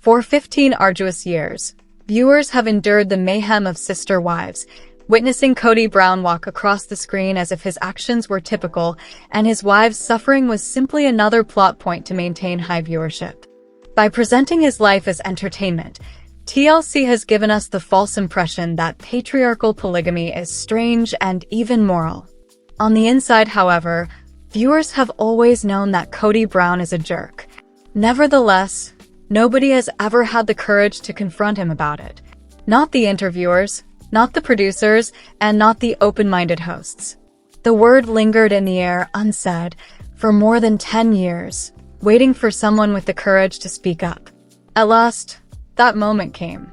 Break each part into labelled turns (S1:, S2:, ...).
S1: For 15 arduous years, viewers have endured the mayhem of sister wives, witnessing Kody Brown walk across the screen as if his actions were typical and his wives' suffering was simply another plot point to maintain high viewership. By presenting his life as entertainment, TLC has given us the false impression that patriarchal polygamy is strange and even moral. On the inside, however, viewers have always known that Kody Brown is a jerk. Nevertheless, nobody has ever had the courage to confront him about it. Not the interviewers, not the producers, and not the open-minded hosts. The word lingered in the air unsaid for more than 10 years, waiting for someone with the courage to speak up. At last, that moment came.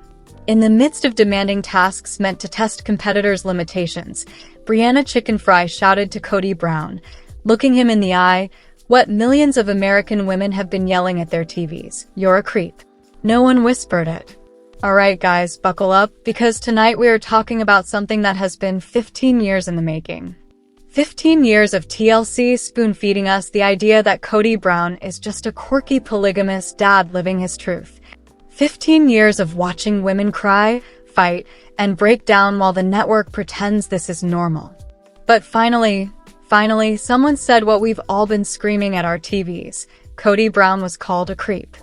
S1: In the midst of demanding tasks meant to test competitors' limitations, Brianna Chickenfry shouted to Kody Brown, looking him in the eye, what millions of American women have been yelling at their TVs: "You're a creep." No one whispered it. Alright guys, buckle up, because tonight we are talking about something that has been 15 years in the making. 15 years of TLC spoon-feeding us the idea that Kody Brown is just a quirky polygamous dad living his truth. 15 years of watching women cry, fight, and break down while the network pretends this is normal. But finally, someone said what we've all been screaming at our TVs. Kody Brown was called a creep.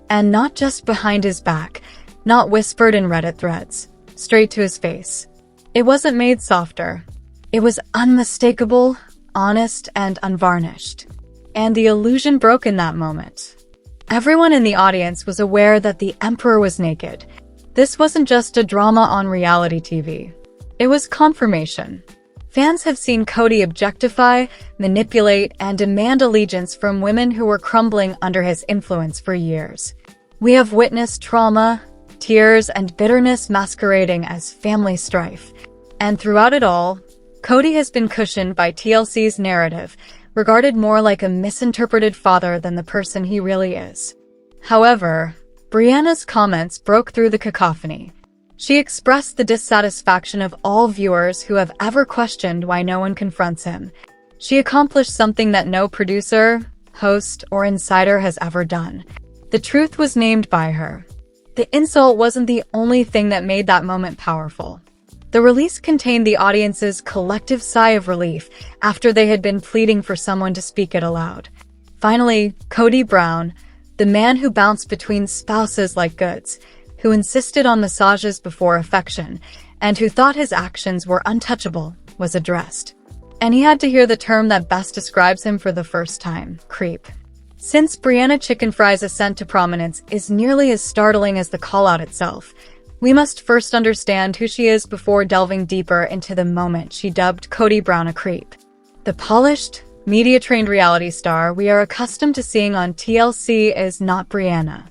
S1: And not just behind his back, not whispered in Reddit threads, straight to his face. It wasn't made softer. It was unmistakable, honest, and unvarnished. And the illusion broke in that moment. Everyone in the audience was aware that the Emperor was naked. This wasn't just a drama on reality TV. It was confirmation. Fans have seen Kody objectify, manipulate, and demand allegiance from women who were crumbling under his influence for years. We have witnessed trauma, tears, and bitterness masquerading as family strife. And throughout it all, Kody has been cushioned by TLC's narrative, regarded more like a misinterpreted father than the person he really is. However, Brianna's comments broke through the cacophony. She expressed the dissatisfaction of all viewers who have ever questioned why no one confronts him. She accomplished something that no producer, host, or insider has ever done. The truth was named by her. The insult wasn't the only thing that made that moment powerful. The release contained the audience's collective sigh of relief after they had been pleading for someone to speak it aloud. Finally, Kody Brown, the man who bounced between spouses like goods, who insisted on massages before affection, and who thought his actions were untouchable, was addressed. And he had to hear the term that best describes him for the first time: creep. Since Brianna Chickenfry's ascent to prominence is nearly as startling as the call-out itself, we must first understand who she is before delving deeper into the moment she dubbed Kody Brown a creep. The polished, media-trained reality star we are accustomed to seeing on TLC is not Brianna.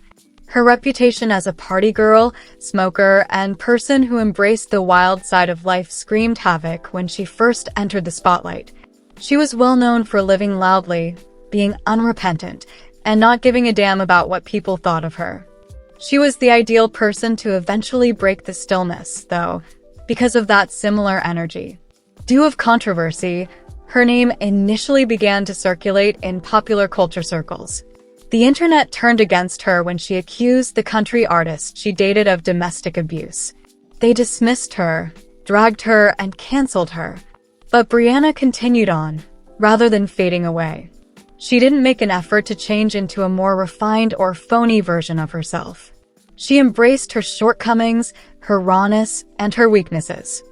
S1: Her reputation as a party girl, smoker, and person who embraced the wild side of life screamed havoc when she first entered the spotlight. She was well known for living loudly, being unrepentant, and not giving a damn about what people thought of her. She was the ideal person to eventually break the stillness, though, because of that similar energy. Due of controversy, her name initially began to circulate in popular culture circles. The internet turned against her when she accused the country artist she dated of domestic abuse. They dismissed her, dragged her, and canceled her. But Brianna continued on, rather than fading away. She didn't make an effort to change into a more refined or phony version of herself. She embraced her shortcomings, her rawness, and her weaknesses.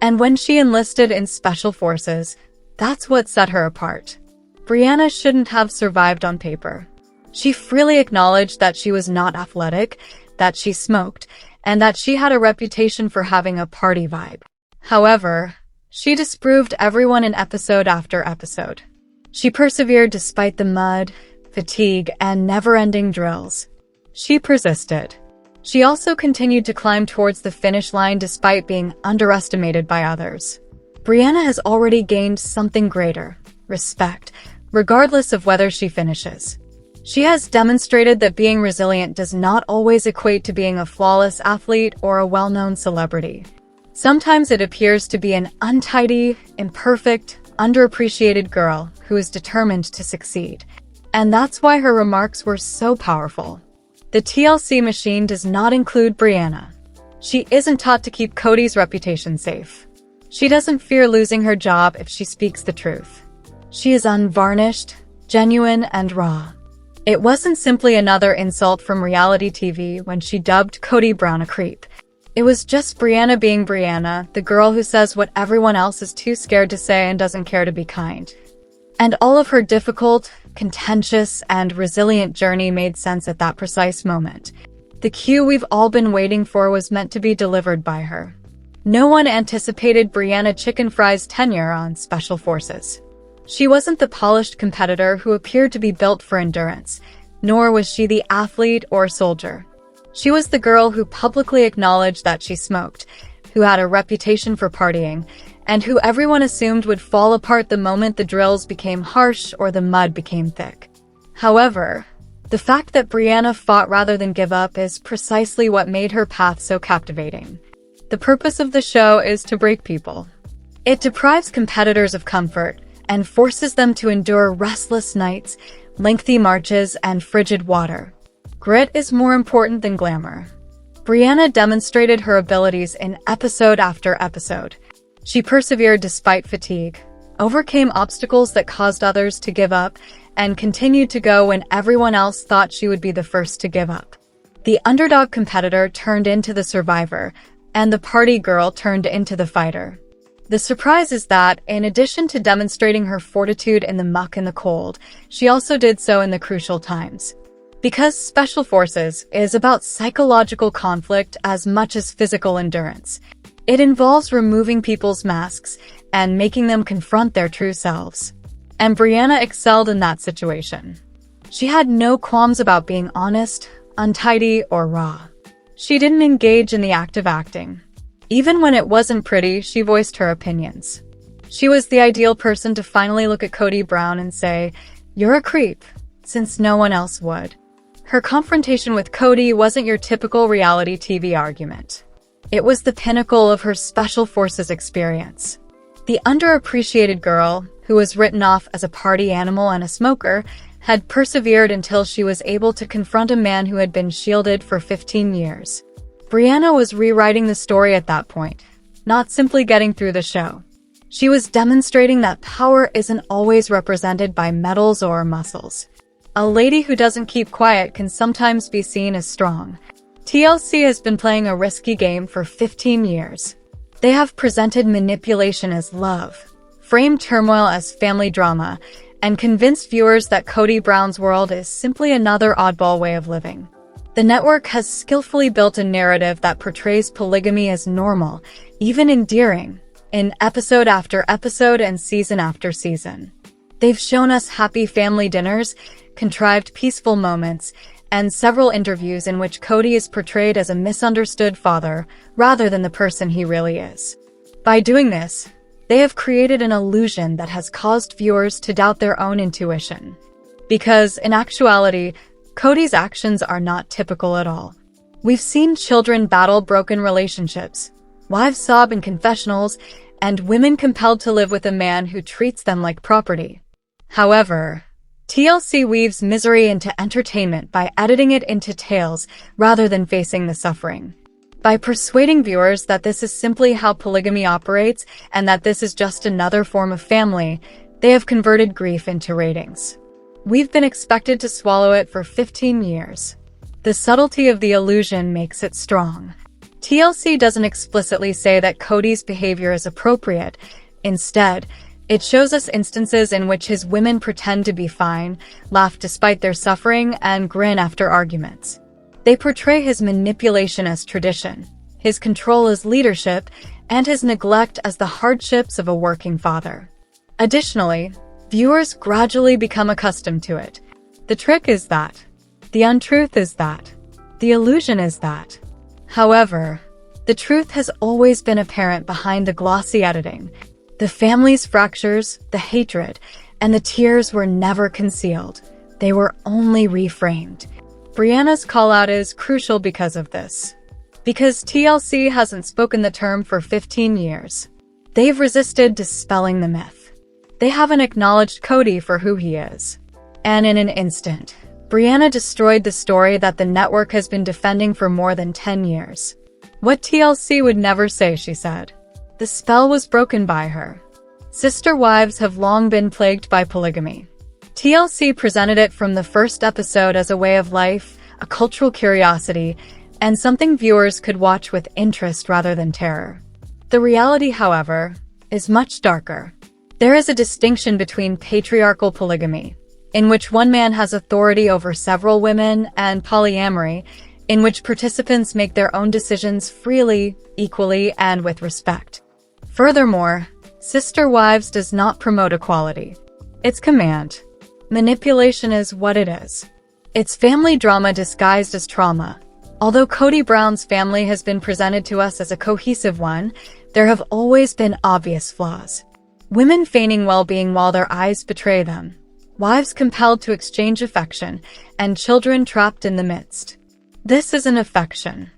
S1: And when she enlisted in special forces, that's what set her apart. Brianna shouldn't have survived on paper. She freely acknowledged that she was not athletic, that she smoked, and that she had a reputation for having a party vibe. However, she disproved everyone in episode after episode. She persevered despite the mud, fatigue, and never-ending drills. She persisted. She also continued to climb towards the finish line despite being underestimated by others. Brianna has already gained something greater: respect, regardless of whether she finishes. She has demonstrated that being resilient does not always equate to being a flawless athlete or a well-known celebrity. Sometimes it appears to be an untidy, imperfect, underappreciated girl who is determined to succeed. And that's why her remarks were so powerful. The TLC machine does not include Brianna. She isn't taught to keep Kody's reputation safe. She doesn't fear losing her job if she speaks the truth. She is unvarnished, genuine, and raw. It wasn't simply another insult from reality TV when she dubbed Kody Brown a creep. It was just Brianna being Brianna, the girl who says what everyone else is too scared to say and doesn't care to be kind. And all of her difficult, contentious, and resilient journey made sense at that precise moment. The cue we've all been waiting for was meant to be delivered by her. No one anticipated Brianna Chickenfry's tenure on Special Forces. She wasn't the polished competitor who appeared to be built for endurance, nor was she the athlete or soldier. She was the girl who publicly acknowledged that she smoked, who had a reputation for partying, and who everyone assumed would fall apart the moment the drills became harsh or the mud became thick. However, the fact that Brianna fought rather than give up is precisely what made her path so captivating. The purpose of the show is to break people. It deprives competitors of comfort and forces them to endure restless nights, lengthy marches, and frigid water. Grit is more important than glamour. Brianna demonstrated her abilities in episode after episode. She persevered despite fatigue, overcame obstacles that caused others to give up, and continued to go when everyone else thought she would be the first to give up. The underdog competitor turned into the survivor, and the party girl turned into the fighter. The surprise is that, in addition to demonstrating her fortitude in the muck and the cold, she also did so in the crucial times. Because Special Forces is about psychological conflict as much as physical endurance, it involves removing people's masks and making them confront their true selves. And Brianna excelled in that situation. She had no qualms about being honest, untidy, or raw. She didn't engage in the act of acting. Even when it wasn't pretty, she voiced her opinions. She was the ideal person to finally look at Kody Brown and say, "You're a creep," since no one else would. Her confrontation with Kody wasn't your typical reality TV argument. It was the pinnacle of her Special Forces experience. The underappreciated girl, who was written off as a party animal and a smoker, had persevered until she was able to confront a man who had been shielded for 15 years. Brianna was rewriting the story at that point, not simply getting through the show. She was demonstrating that power isn't always represented by medals or muscles. A lady who doesn't keep quiet can sometimes be seen as strong. TLC has been playing a risky game for 15 years. They have presented manipulation as love, framed turmoil as family drama, and convinced viewers that Kody Brown's world is simply another oddball way of living. The network has skillfully built a narrative that portrays polygamy as normal, even endearing, in episode after episode and season after season. They've shown us happy family dinners, contrived peaceful moments, and several interviews in which Kody is portrayed as a misunderstood father rather than the person he really is. By doing this, they have created an illusion that has caused viewers to doubt their own intuition. Because, in actuality, Kody's actions are not typical at all. We've seen children battle broken relationships, wives sob in confessionals, and women compelled to live with a man who treats them like property. However, TLC weaves misery into entertainment by editing it into tales rather than facing the suffering. By persuading viewers that this is simply how polygamy operates and that this is just another form of family, they have converted grief into ratings. We've been expected to swallow it for 15 years. The subtlety of the illusion makes it strong. TLC doesn't explicitly say that Kody's behavior is appropriate. Instead, it shows us instances in which his women pretend to be fine, laugh despite their suffering, and grin after arguments. They portray his manipulation as tradition, his control as leadership, and his neglect as the hardships of a working father. Additionally, viewers gradually become accustomed to it. The trick is that. The untruth is that. The illusion is that. However, the truth has always been apparent behind the glossy editing. The family's fractures, the hatred, and the tears were never concealed. They were only reframed. Brianna's call-out is crucial because of this. Because TLC hasn't spoken the term for 15 years. They've resisted dispelling the myth. They haven't acknowledged Kody for who he is. And in an instant, Brianna destroyed the story that the network has been defending for more than 10 years. What TLC would never say, she said. The spell was broken by her. Sister wives have long been plagued by polygamy. TLC presented it from the first episode as a way of life, a cultural curiosity, and something viewers could watch with interest rather than terror. The reality, however, is much darker. There is a distinction between patriarchal polygamy, in which one man has authority over several women, and polyamory, in which participants make their own decisions freely, equally, and with respect. Furthermore, Sister Wives does not promote equality. It's command. Manipulation is what it is. It's family drama disguised as trauma. Although Kody Brown's family has been presented to us as a cohesive one, there have always been obvious flaws. Women feigning well-being while their eyes betray them. Wives compelled to exchange affection, and children trapped in the midst. This isn't affection.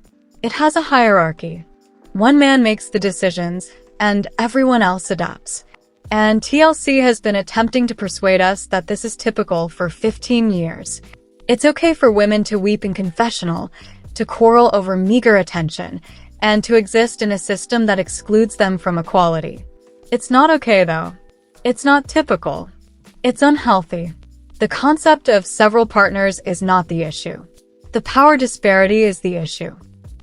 S1: It has a hierarchy. One man makes the decisions, and everyone else adapts. And TLC has been attempting to persuade us that this is typical for 15 years. It's okay for women to weep in confessional, to quarrel over meager attention, and to exist in a system that excludes them from equality. It's not okay, though. It's not typical. It's unhealthy. The concept of several partners is not the issue. The power disparity is the issue.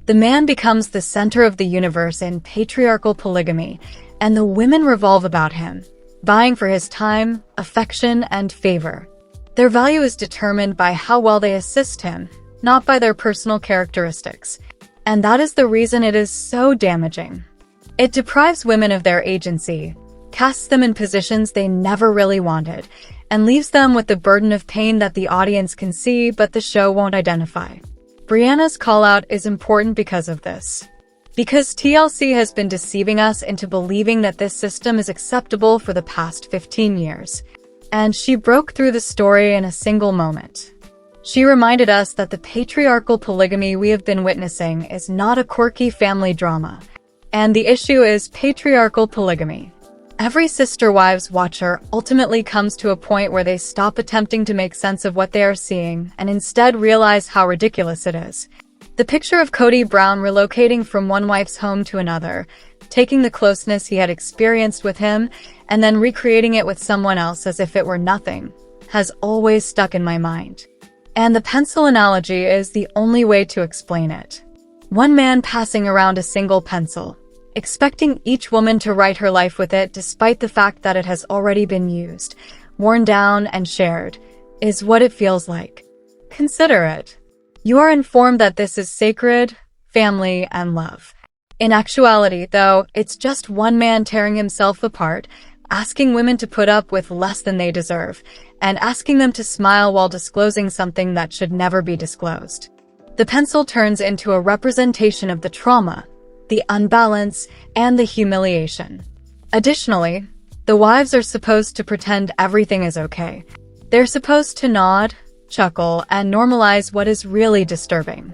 S1: The man becomes the center of the universe in patriarchal polygamy, and the women revolve about him, vying for his time, affection, and favor. Their value is determined by how well they assist him, not by their personal characteristics. And that is the reason it is so damaging. It deprives women of their agency, casts them in positions they never really wanted, and leaves them with the burden of pain that the audience can see but the show won't identify. Brianna's call-out is important because of this. Because TLC has been deceiving us into believing that this system is acceptable for the past 15 years. And she broke through the story in a single moment. She reminded us that the patriarchal polygamy we have been witnessing is not a quirky family drama. And the issue is patriarchal polygamy. Every Sister Wives watcher ultimately comes to a point where they stop attempting to make sense of what they are seeing and instead realize how ridiculous it is. The picture of Kody Brown relocating from one wife's home to another, taking the closeness he had experienced with him, and then recreating it with someone else as if it were nothing, has always stuck in my mind. And the pencil analogy is the only way to explain it. One man passing around a single pencil, expecting each woman to write her life with it despite the fact that it has already been used, worn down, and shared, is what it feels like. Consider it. You are informed that this is sacred, family, and love. In actuality, though, it's just one man tearing himself apart, asking women to put up with less than they deserve, and asking them to smile while disclosing something that should never be disclosed. The pencil turns into a representation of the trauma, the unbalance, and the humiliation. Additionally, the wives are supposed to pretend everything is okay. They're supposed to nod, chuckle, and normalize what is really disturbing.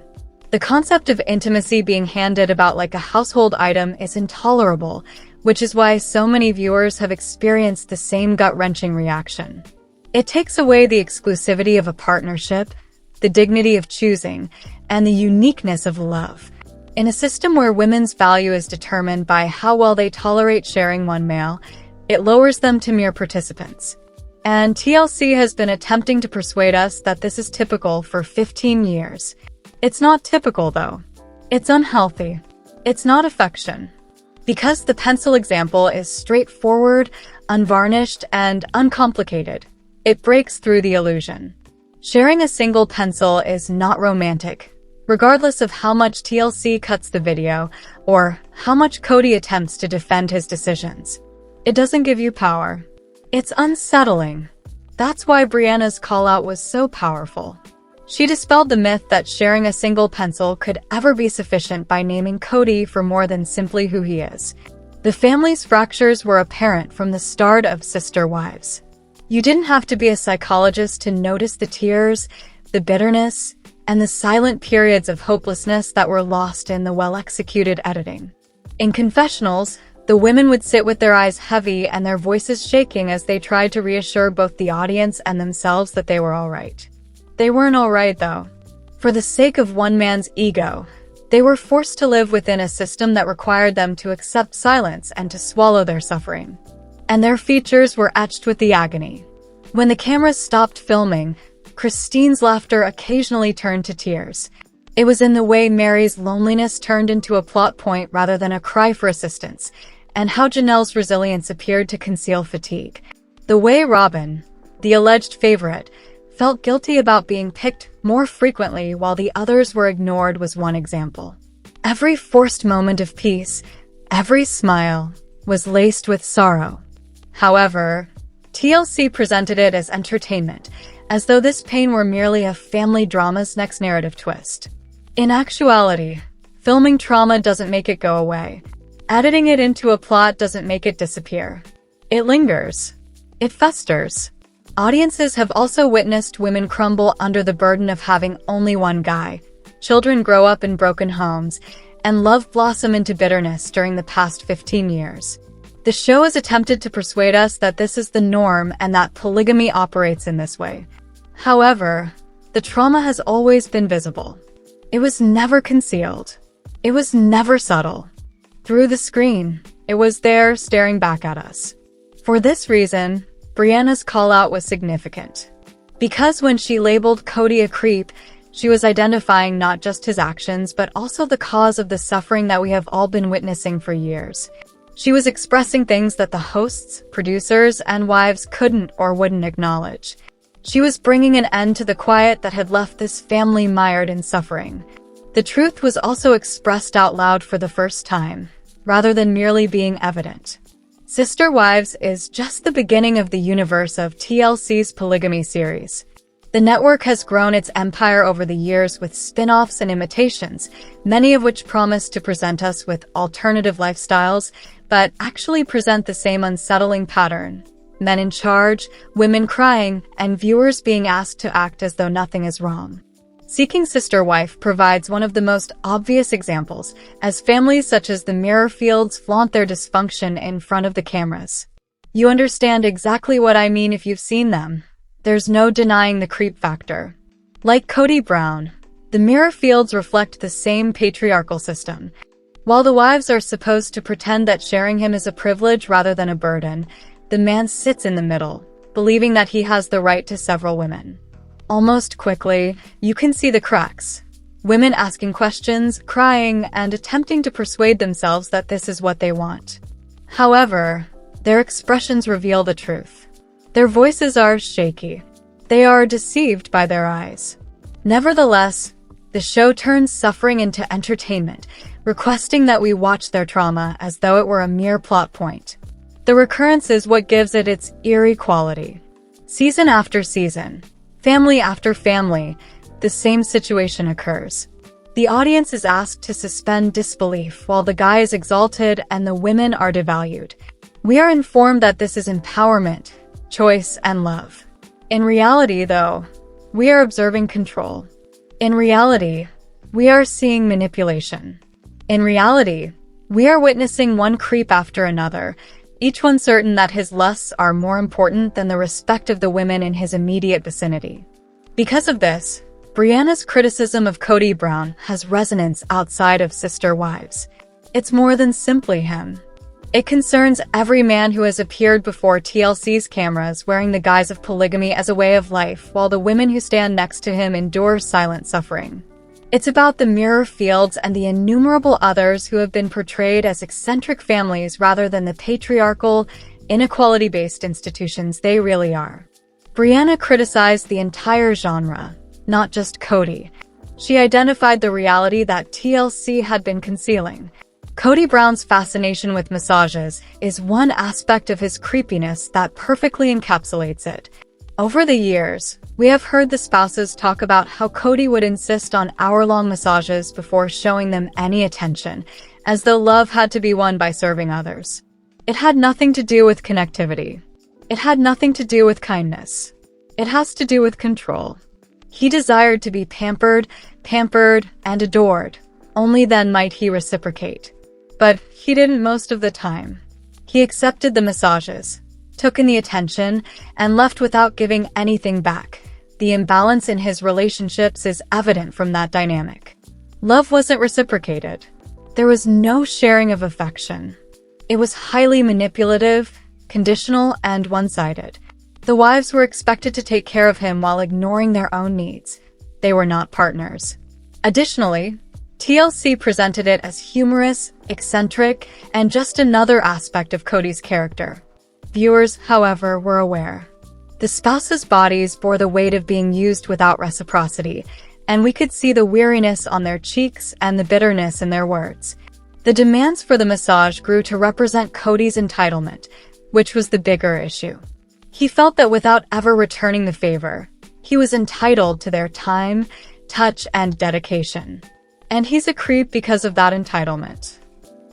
S1: The concept of intimacy being handed about like a household item is intolerable, which is why so many viewers have experienced the same gut-wrenching reaction. It takes away the exclusivity of a partnership, the dignity of choosing, and the uniqueness of love. In a system where women's value is determined by how well they tolerate sharing one male, it lowers them to mere participants. And TLC has been attempting to persuade us that this is typical for 15 years. It's not typical, though. It's unhealthy. It's not affection. Because the pencil example is straightforward, unvarnished, and uncomplicated, it breaks through the illusion. Sharing a single pencil is not romantic, regardless of how much TLC cuts the video or how much Kody attempts to defend his decisions. It doesn't give you power. It's unsettling. That's why Brianna's call-out was so powerful. She dispelled the myth that sharing a single pencil could ever be sufficient by naming Kody for more than simply who he is. The family's fractures were apparent from the start of Sister Wives. You didn't have to be a psychologist to notice the tears, the bitterness, and the silent periods of hopelessness that were lost in the well-executed editing. In confessionals, the women would sit with their eyes heavy and their voices shaking as they tried to reassure both the audience and themselves that they were all right. They weren't alright though. For the sake of one man's ego, they were forced to live within a system that required them to accept silence and to swallow their suffering. And their features were etched with the agony. When the cameras stopped filming, Christine's laughter occasionally turned to tears. It was in the way Mary's loneliness turned into a plot point rather than a cry for assistance, and how Janelle's resilience appeared to conceal fatigue. The way Robin, the alleged favorite, felt guilty about being picked more frequently while the others were ignored was one example. Every forced moment of peace, every smile, was laced with sorrow. However, TLC presented it as entertainment, as though this pain were merely a family drama's next narrative twist. In actuality, filming trauma doesn't make it go away. Editing it into a plot doesn't make it disappear. It lingers. It festers. Audiences have also witnessed women crumble under the burden of having only one guy, children grow up in broken homes, and love blossom into bitterness during the past 15 years. The show has attempted to persuade us that this is the norm and that polygamy operates in this way. However, the trauma has always been visible. It was never concealed. It was never subtle. Through the screen, it was there staring back at us. For this reason, Brianna's call-out was significant. Because when she labeled Kody a creep, she was identifying not just his actions but also the cause of the suffering that we have all been witnessing for years. She was expressing things that the hosts, producers, and wives couldn't or wouldn't acknowledge. She was bringing an end to the quiet that had left this family mired in suffering. The truth was also expressed out loud for the first time, rather than merely being evident. Sister Wives is just the beginning of the universe of TLC's polygamy series. The network has grown its empire over the years with spin-offs and imitations, many of which promise to present us with alternative lifestyles, but actually present the same unsettling pattern. Men in charge, women crying, and viewers being asked to act as though nothing is wrong. Seeking Sister Wife provides one of the most obvious examples, as families such as the Mirrorfields flaunt their dysfunction in front of the cameras. You understand exactly what I mean if you've seen them. There's no denying the creep factor. Like Kody Brown, the Mirrorfields reflect the same patriarchal system. While the wives are supposed to pretend that sharing him is a privilege rather than a burden, the man sits in the middle, believing that he has the right to several women. Almost quickly, you can see the cracks. Women asking questions, crying, and attempting to persuade themselves that this is what they want. However, their expressions reveal the truth. Their voices are shaky. They are deceived by their eyes. Nevertheless, the show turns suffering into entertainment, requesting that we watch their trauma as though it were a mere plot point. The recurrence is what gives it its eerie quality. Season after season, family after family, the same situation occurs. The audience is asked to suspend disbelief while the guy is exalted and the women are devalued. We are informed that this is empowerment, choice, and love. In reality, though, we are observing control. In reality, we are seeing manipulation. In reality, we are witnessing one creep after another, each one certain that his lusts are more important than the respect of the women in his immediate vicinity. Because of this, Brianna's criticism of Kody Brown has resonance outside of Sister Wives. It's more than simply him. It concerns every man who has appeared before TLC's cameras wearing the guise of polygamy as a way of life, while the women who stand next to him endure silent suffering. It's about the Mirrorfields and the innumerable others who have been portrayed as eccentric families rather than the patriarchal, inequality-based institutions they really are. Brianna criticized the entire genre, not just Kody. She identified the reality that TLC had been concealing. Kody Brown's fascination with massages is one aspect of his creepiness that perfectly encapsulates it. Over the years, we have heard the spouses talk about how Kody would insist on hour-long massages before showing them any attention, as though love had to be won by serving others. It had nothing to do with connectivity. It had nothing to do with kindness. It has to do with control. He desired to be pampered, and adored. Only then might he reciprocate. But he didn't most of the time. He accepted the massages, took in the attention, and left without giving anything back. The imbalance in his relationships is evident from that dynamic. Love wasn't reciprocated. There was no sharing of affection. It was highly manipulative, conditional, and one-sided. The wives were expected to take care of him while ignoring their own needs. They were not partners. Additionally, TLC presented it as humorous, eccentric, and just another aspect of Kody's character. Viewers, however, were aware. The spouses' bodies bore the weight of being used without reciprocity, and we could see the weariness on their cheeks and the bitterness in their words. The demands for the massage grew to represent Kody's entitlement, which was the bigger issue. He felt that without ever returning the favor, he was entitled to their time, touch, and dedication. And he's a creep because of that entitlement.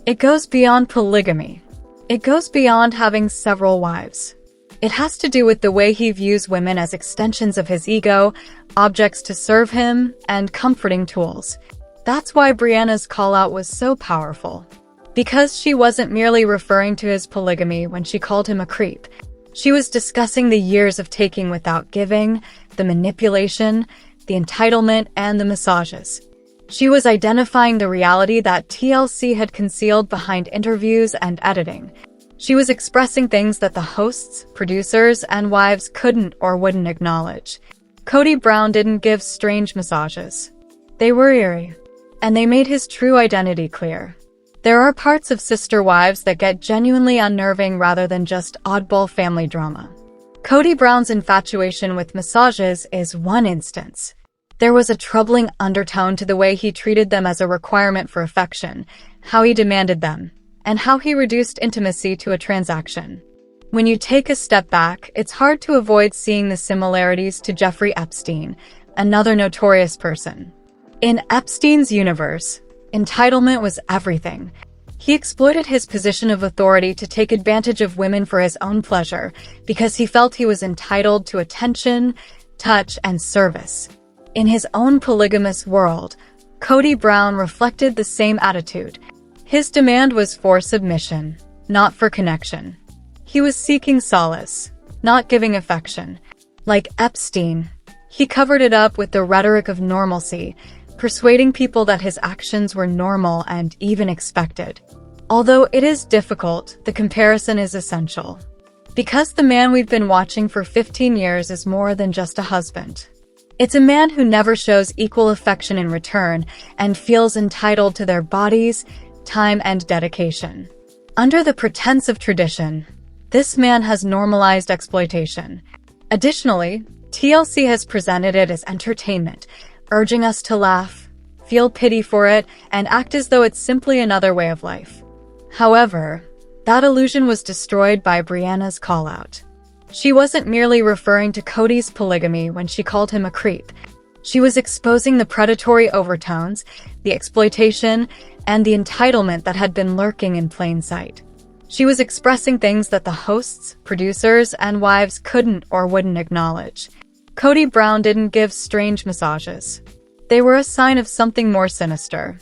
S1: It goes beyond polygamy. It goes beyond having several wives. It has to do with the way he views women as extensions of his ego, objects to serve him, and comforting tools. That's why Brianna's call-out was so powerful. Because she wasn't merely referring to his polygamy when she called him a creep. She was discussing the years of taking without giving, the manipulation, the entitlement, and the massages. She was identifying the reality that TLC had concealed behind interviews and editing. She was expressing things that the hosts, producers, and wives couldn't or wouldn't acknowledge. Kody Brown didn't give strange massages. They were eerie, and they made his true identity clear. There are parts of Sister Wives that get genuinely unnerving rather than just oddball family drama. Kody Brown's infatuation with massages is one instance. There was a troubling undertone to the way he treated them as a requirement for affection, how he demanded them, and how he reduced intimacy to a transaction. When you take a step back, it's hard to avoid seeing the similarities to Jeffrey Epstein, another notorious person. In Epstein's universe, entitlement was everything. He exploited his position of authority to take advantage of women for his own pleasure because he felt he was entitled to attention, touch, and service. In his own polygamous world, Kody Brown reflected the same attitude. His demand was for submission, not for connection. He was seeking solace, not giving affection. Like Epstein, he covered it up with the rhetoric of normalcy, persuading people that his actions were normal and even expected. Although it is difficult, the comparison is essential. Because the man we've been watching for 15 years is more than just a husband. It's a man who never shows equal affection in return and feels entitled to their bodies, time, and dedication. Under the pretense of tradition, this man has normalized exploitation. Additionally, TLC has presented it as entertainment, urging us to laugh, feel pity for it, and act as though it's simply another way of life. However, that illusion was destroyed by Brianna's call-out. She wasn't merely referring to Kody's polygamy when she called him a creep. She was exposing the predatory overtones, the exploitation, and the entitlement that had been lurking in plain sight. She was expressing things that the hosts, producers, and wives couldn't or wouldn't acknowledge. Kody Brown didn't give strange massages. They were a sign of something more sinister.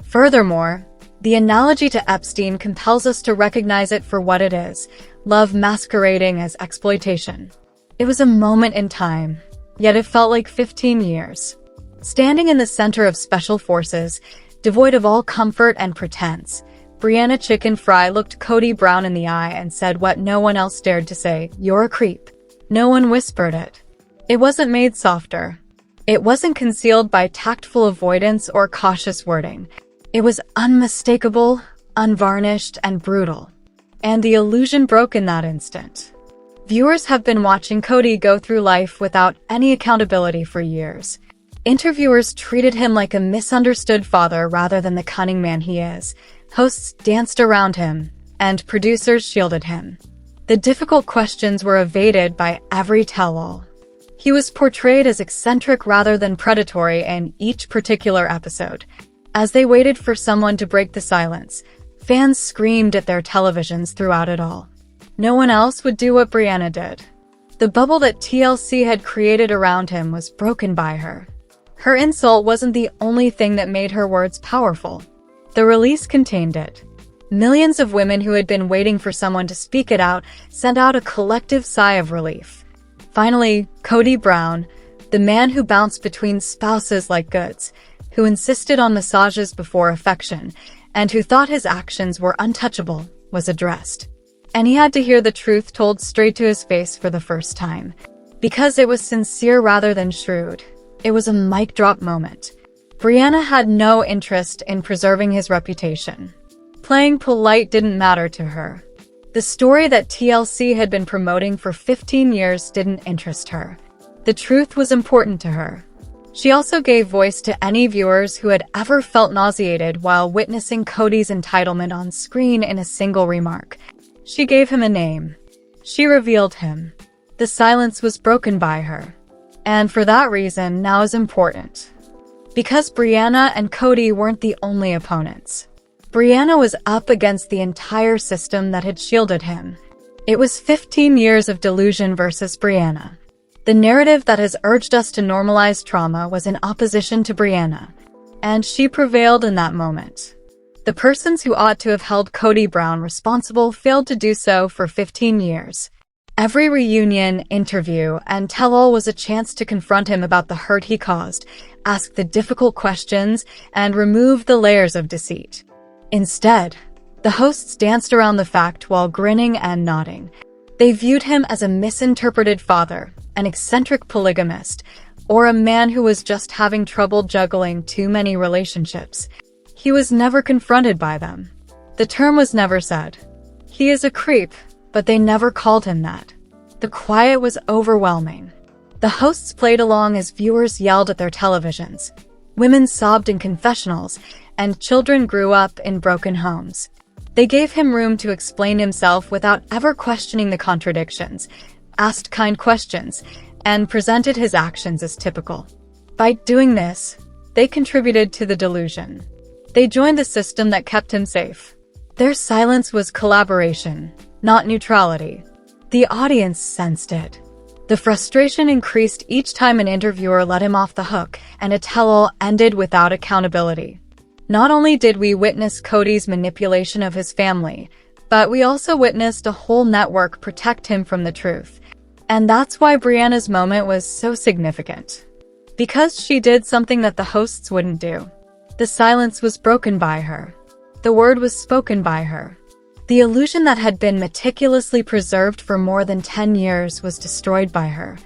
S1: Furthermore, the analogy to Epstein compels us to recognize it for what it is, love masquerading as exploitation. It was a moment in time, yet it felt like 15 years. Standing in the center of special forces, devoid of all comfort and pretense, Brianna Chickenfry looked Kody Brown in the eye and said what no one else dared to say, "You're a creep." No one whispered it. It wasn't made softer. It wasn't concealed by tactful avoidance or cautious wording. It was unmistakable, unvarnished, and brutal. And the illusion broke in that instant. Viewers have been watching Kody go through life without any accountability for years. Interviewers treated him like a misunderstood father rather than the cunning man he is. Hosts danced around him, and producers shielded him. The difficult questions were evaded by every tell-all. He was portrayed as eccentric rather than predatory in each particular episode. As they waited for someone to break the silence, fans screamed at their televisions throughout it all. No one else would do what Brianna did. The bubble that TLC had created around him was broken by her. Her insult wasn't the only thing that made her words powerful. The release contained it. Millions of women who had been waiting for someone to speak it out sent out a collective sigh of relief. Finally, Kody Brown, The man who bounced between spouses like goods, who insisted on massages before affection, and who thought his actions were untouchable, was addressed. And he had to hear the truth told straight to his face for the first time. Because it was sincere rather than shrewd. It was a mic drop moment. Brianna had no interest in preserving his reputation. Playing polite didn't matter to her. The story that TLC had been promoting for 15 years didn't interest her. The truth was important to her. She also gave voice to any viewers who had ever felt nauseated while witnessing Kody's entitlement on screen in a single remark. She gave him a name. She revealed him. The silence was broken by her. And for that reason, now is important. Because Brianna and Kody weren't the only opponents. Brianna was up against the entire system that had shielded him. It was 15 years of delusion versus Brianna. The narrative that has urged us to normalize trauma was in opposition to Brianna, and she prevailed in that moment. The persons who ought to have held Kody Brown responsible failed to do so for 15 years. Every reunion, interview, and tell-all was a chance to confront him about the hurt he caused, ask the difficult questions, and remove the layers of deceit. Instead, the hosts danced around the fact while grinning and nodding. They viewed him as a misinterpreted father, an eccentric polygamist, or a man who was just having trouble juggling too many relationships. He was never confronted by them. The term was never said. He is a creep, but they never called him that. The quiet was overwhelming. The hosts played along as viewers yelled at their televisions. Women sobbed in confessionals, and children grew up in broken homes. They gave him room to explain himself without ever questioning the contradictions, asked kind questions, and presented his actions as typical. By doing this, they contributed to the delusion. They joined the system that kept him safe. Their silence was collaboration, not neutrality. The audience sensed it. The frustration increased each time an interviewer let him off the hook, and a tell-all ended without accountability. Not only did we witness Kody's manipulation of his family, but we also witnessed a whole network protect him from the truth. And that's why Brianna's moment was so significant. Because she did something that the hosts wouldn't do. The silence was broken by her. The word was spoken by her. The illusion that had been meticulously preserved for more than 10 years was destroyed by her.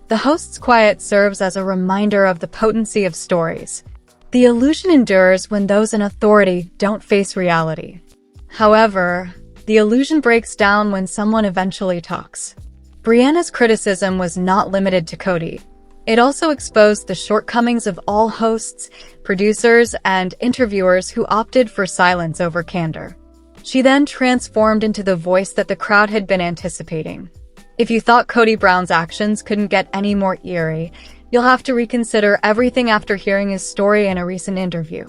S1: The host's quiet serves as a reminder of the potency of stories. The illusion endures when those in authority don't face reality. However, the illusion breaks down when someone eventually talks. Brianna's criticism was not limited to Kody. It also exposed the shortcomings of all hosts, producers, and interviewers who opted for silence over candor. She then transformed into the voice that the crowd had been anticipating. If you thought Kody Brown's actions couldn't get any more eerie, you'll have to reconsider everything after hearing his story in a recent interview.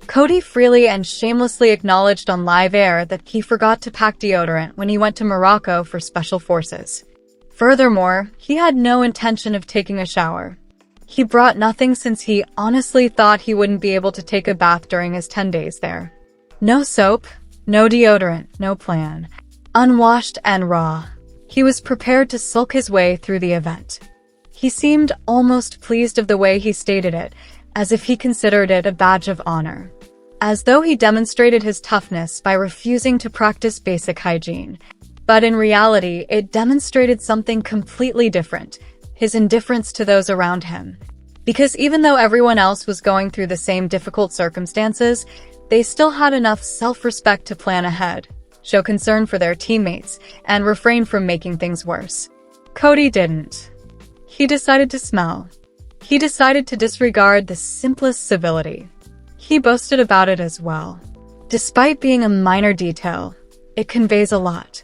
S1: Kody freely and shamelessly acknowledged on live air that he forgot to pack deodorant when he went to Morocco for special forces. Furthermore, he had no intention of taking a shower. He brought nothing since he honestly thought he wouldn't be able to take a bath during his 10 days there. No soap, no deodorant, no plan. Unwashed and raw. He was prepared to sulk his way through the event. He seemed almost pleased of the way he stated it, as if he considered it a badge of honor. As though he demonstrated his toughness by refusing to practice basic hygiene. But in reality, it demonstrated something completely different, his indifference to those around him. Because even though everyone else was going through the same difficult circumstances, they still had enough self-respect to plan ahead, show concern for their teammates, and refrain from making things worse. Kody didn't. He decided to smell. He decided to disregard the simplest civility. He boasted about it as well. Despite being a minor detail, it conveys a lot.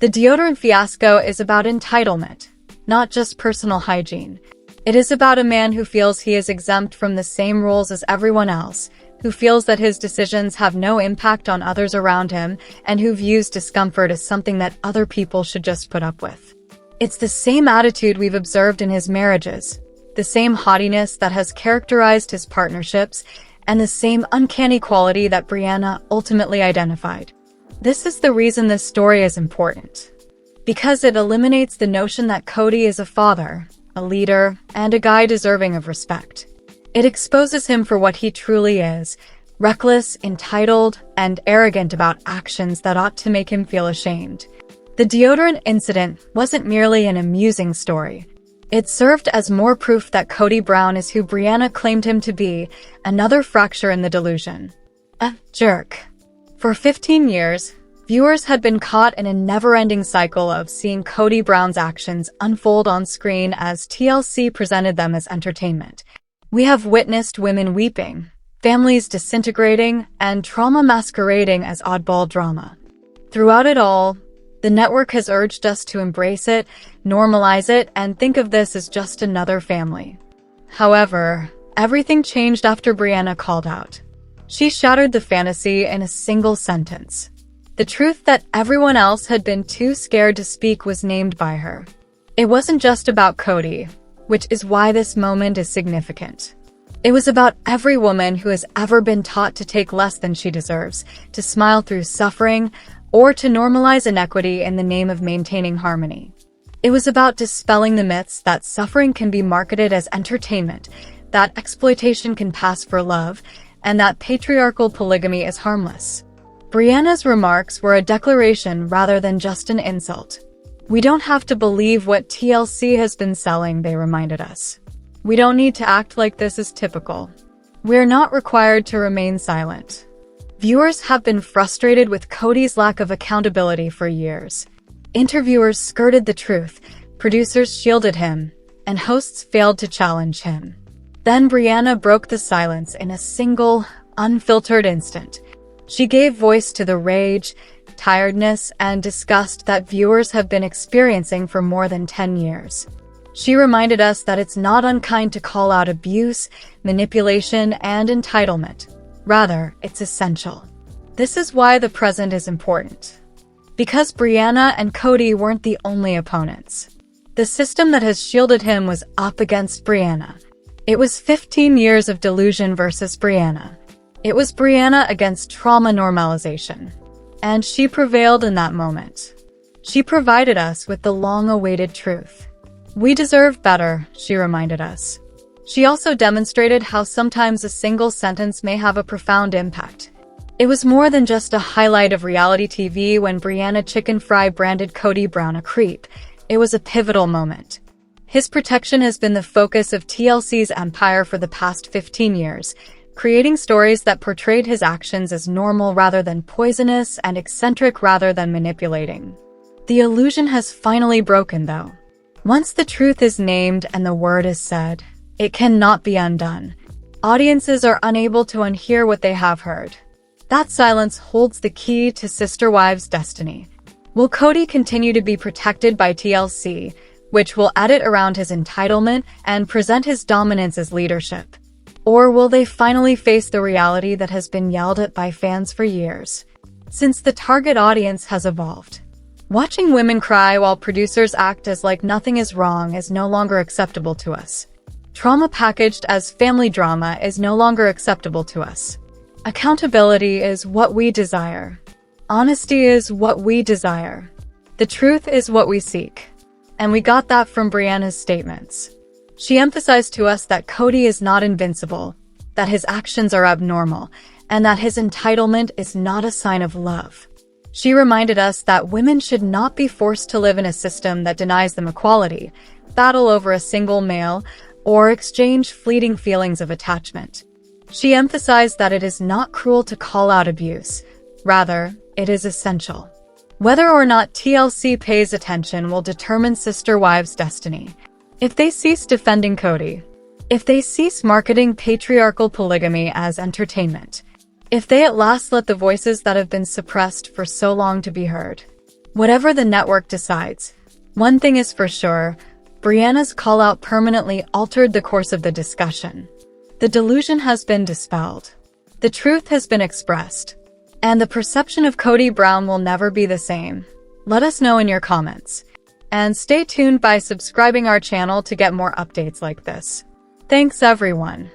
S1: The deodorant fiasco is about entitlement, not just personal hygiene. It is about a man who feels he is exempt from the same rules as everyone else, who feels that his decisions have no impact on others around him, and who views discomfort as something that other people should just put up with. It's the same attitude we've observed in his marriages, the same haughtiness that has characterized his partnerships, and the same uncanny quality that Brianna ultimately identified. This is the reason this story is important. Because it eliminates the notion that Kody is a father, a leader, and a guy deserving of respect. It exposes him for what he truly is, reckless, entitled, and arrogant about actions that ought to make him feel ashamed. The deodorant incident wasn't merely an amusing story. It served as more proof that Kody Brown is who Brianna claimed him to be, another fracture in the delusion. A jerk. For 15 years, viewers had been caught in a never-ending cycle of seeing Kody Brown's actions unfold on screen as TLC presented them as entertainment. We have witnessed women weeping, families disintegrating, and trauma masquerading as oddball drama. Throughout it all, the network has urged us to embrace it, normalize it, and think of this as just another family. However, everything changed after Brianna called out. She shattered the fantasy in a single sentence. The truth that everyone else had been too scared to speak was named by her. It wasn't just about Kody, which is why this moment is significant. It was about every woman who has ever been taught to take less than she deserves, to smile through suffering, or to normalize inequity in the name of maintaining harmony. It was about dispelling the myths that suffering can be marketed as entertainment, that exploitation can pass for love, and that patriarchal polygamy is harmless. Brianna's remarks were a declaration rather than just an insult. We don't have to believe what TLC has been selling, they reminded us. We don't need to act like this is typical. We're not required to remain silent. Viewers have been frustrated with Kody's lack of accountability for years. Interviewers skirted the truth, producers shielded him, and hosts failed to challenge him. Then Brianna broke the silence in a single, unfiltered instant. She gave voice to the rage, tiredness, and disgust that viewers have been experiencing for more than 10 years. She reminded us that it's not unkind to call out abuse, manipulation, and entitlement. Rather, it's essential. This is why the present is important. Because Brianna and Kody weren't the only opponents. The system that has shielded him was up against Brianna. It was 15 years of delusion versus Brianna. It was Brianna against trauma normalization. And she prevailed in that moment. She provided us with the long-awaited truth. We deserve better, she reminded us. She also demonstrated how sometimes a single sentence may have a profound impact. It was more than just a highlight of reality TV when Brianna Chickenfry branded Kody Brown a creep. It was a pivotal moment. His protection has been the focus of TLC's empire for the past 15 years, creating stories that portrayed his actions as normal rather than poisonous and eccentric rather than manipulating. The illusion has finally broken, though. Once the truth is named and the word is said, it cannot be undone. Audiences are unable to unhear what they have heard. That silence holds the key to Sister Wives' destiny. Will Kody continue to be protected by TLC, which will edit around his entitlement and present his dominance as leadership? Or will they finally face the reality that has been yelled at by fans for years? Since the target audience has evolved. Watching women cry while producers act as like nothing is wrong is no longer acceptable to us. Trauma packaged as family drama is no longer acceptable to us. Accountability is what we desire. Honesty is what we desire. The truth is what we seek. And we got that from Brianna's statements. She emphasized to us that Kody is not invincible, that his actions are abnormal, and that his entitlement is not a sign of love. She reminded us that women should not be forced to live in a system that denies them equality, battle over a single male, or exchange fleeting feelings of attachment. She emphasized that it is not cruel to call out abuse. Rather, it is essential. Whether or not TLC pays attention will determine Sister Wives' destiny. If they cease defending Kody, if they cease marketing patriarchal polygamy as entertainment, if they at last let the voices that have been suppressed for so long to be heard. Whatever the network decides, one thing is for sure, Brianna's call-out permanently altered the course of the discussion. The delusion has been dispelled. The truth has been expressed. And the perception of Kody Brown will never be the same. Let us know in your comments. And stay tuned by subscribing our channel to get more updates like this. Thanks everyone.